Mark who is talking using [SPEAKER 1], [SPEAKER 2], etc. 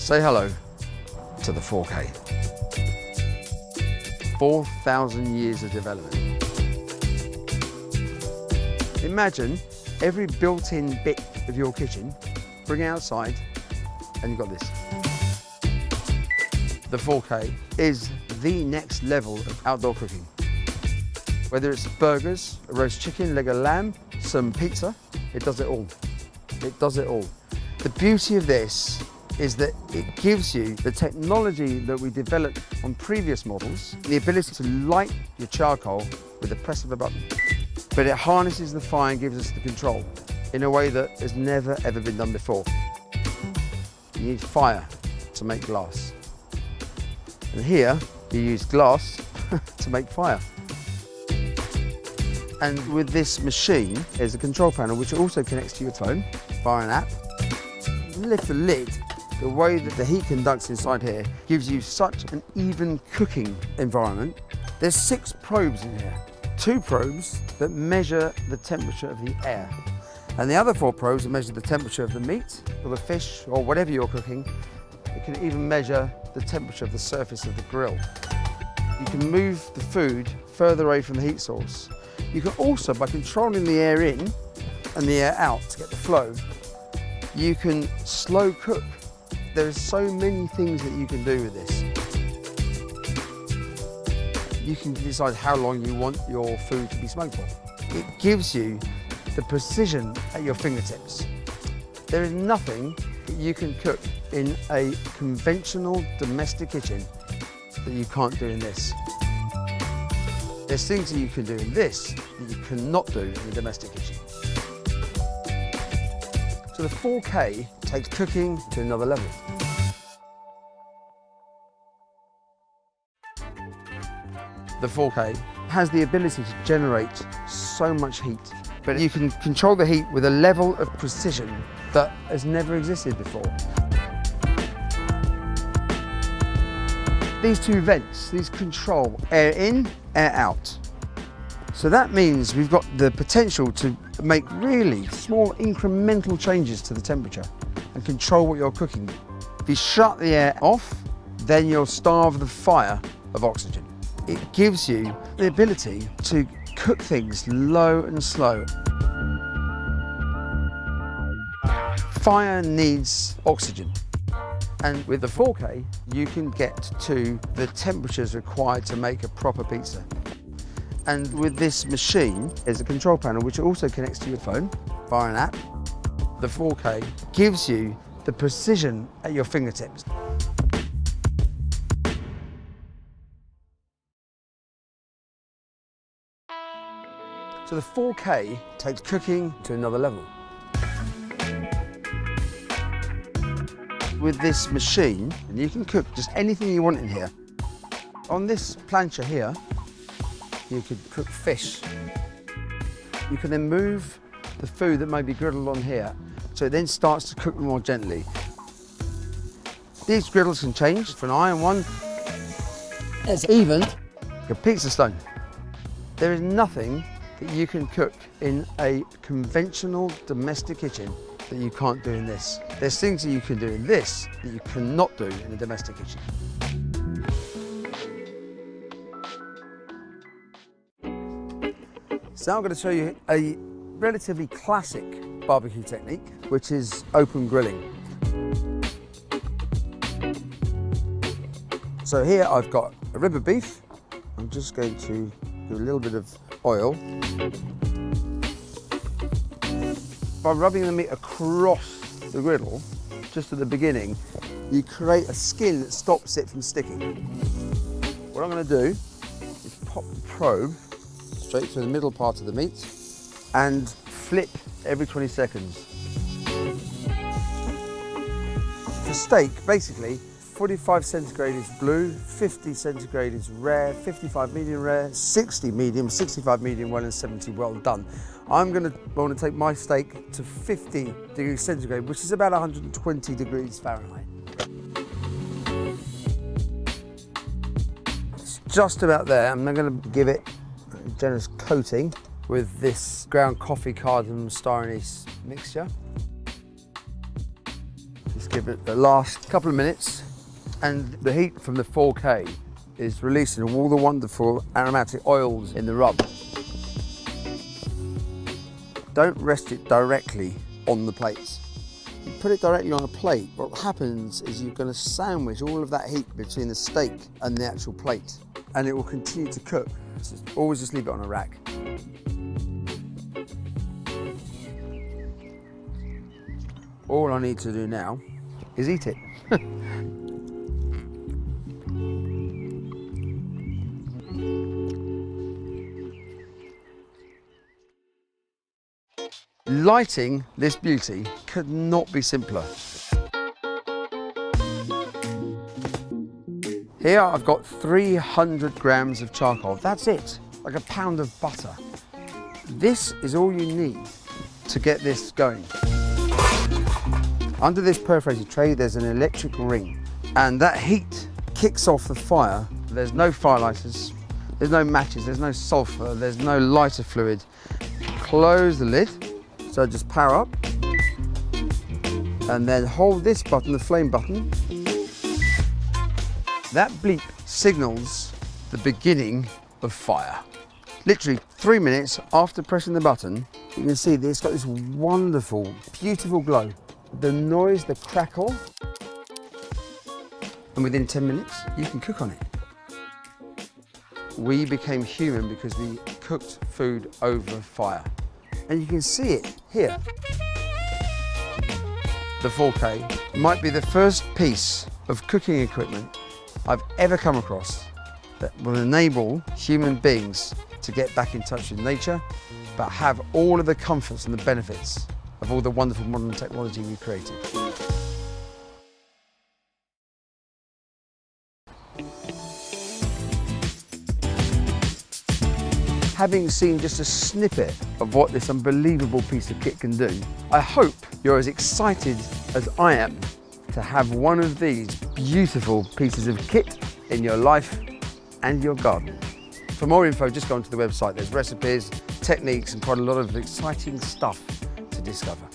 [SPEAKER 1] Say hello to the 4K. 4,000 years of development. Imagine every built-in bit of your kitchen, bring it outside, and you've got this. The 4K is the next level of outdoor cooking. Whether it's burgers, a roast chicken, leg of lamb, some pizza, it does it all. It does it all. The beauty of this is that it gives you the technology that we developed on previous models, the ability to light your charcoal with the press of a button. But it harnesses the fire and gives us the control in a way that has never ever been done before. You need fire to make glass. And here, you use glass to make fire. And with this machine, there's a control panel which also connects to your phone via an app. Lift the lid, the way that the heat conducts inside here gives you such an even cooking environment. There's 6 probes in here. 2 probes that measure the temperature of the air. And the other 4 probes that measure the temperature of the meat or the fish or whatever you're cooking. It can even measure the temperature of the surface of the grill. You can move the food further away from the heat source. You can also, by controlling the air in and the air out to get the flow, you can slow cook. There are so many things that you can do with this. You can decide how long you want your food to be smoked for. It gives you the precision at your fingertips. There is nothing that you can cook in a conventional domestic kitchen that you can't do in this. There's things that you can do in this that you cannot do in a domestic kitchen. So the 4K takes cooking to another level. The 4K has the ability to generate so much heat, but you can control the heat with a level of precision that has never existed before. These 2 vents, these control air in, air out. So that means we've got the potential to make really small incremental changes to the temperature and control what you're cooking. If you shut the air off, then you'll starve the fire of oxygen. It gives you the ability to cook things low and slow. Fire needs oxygen. And with the 4K, you can get to the temperatures required to make a proper pizza. And with this machine, there's a control panel which also connects to your phone via an app. The 4K gives you the precision at your fingertips. So the 4K takes cooking to another level. With this machine, you can cook just anything you want in here. On this plancha here, you could cook fish. You can then move the food that may be griddled on here, so it then starts to cook more gently. These griddles can change from an iron one, as even a pizza stone. There is nothing that you can cook in a conventional domestic kitchen that you can't do in this. There's things that you can do in this that you cannot do in a domestic kitchen. So I'm going to show you a relatively classic barbecue technique, which is open grilling. So here I've got a rib of beef. I'm just going to do a little bit of oil. By rubbing the meat across the griddle, just at the beginning, you create a skin that stops it from sticking. What I'm going to do is pop the probe straight through the middle part of the meat and flip every 20 seconds. For steak, basically, 45 centigrade is blue, 50 centigrade is rare, 55 medium rare, 60 medium, 65 medium well, and 70 well done. I'm going to want to take my steak to 50 degrees centigrade, which is about 120 degrees Fahrenheit. It's just about there. I'm now going to give it a generous coating with this ground coffee, cardamom, star anise mixture. This give it the last couple of minutes, and the heat from the 4K is releasing all the wonderful aromatic oils in the rub. Don't rest it directly on the plates. You put it directly on a plate, what happens is you're going to sandwich all of that heat between the steak and the actual plate, and it will continue to cook. So always just leave it on a rack. All I need to do now is eat it. Lighting this beauty could not be simpler. Here I've got 300 grams of charcoal. That's it, like a pound of butter. This is all you need to get this going. Under this perforated tray, there's an electric ring, and that heat kicks off the fire. There's no fire lighters, there's no matches, there's no sulfur, there's no lighter fluid. Close the lid, so just power up, and then hold this button, the flame button. That bleep signals the beginning of fire. Literally 3 minutes after pressing the button, you can see that it's got this wonderful, beautiful glow. The noise, the crackle, and within 10 minutes, you can cook on it. We became human because we cooked food over fire. And you can see it here. The 4K might be the first piece of cooking equipment I've ever come across that will enable human beings to get back in touch with nature, but have all of the comforts and the benefits of all the wonderful modern technology we've created. Having seen just a snippet of what this unbelievable piece of kit can do, I hope you're as excited as I am to have one of these beautiful pieces of kit in your life and your garden. For more info, just go onto the website. There's recipes, techniques, and quite a lot of exciting stuff to discover.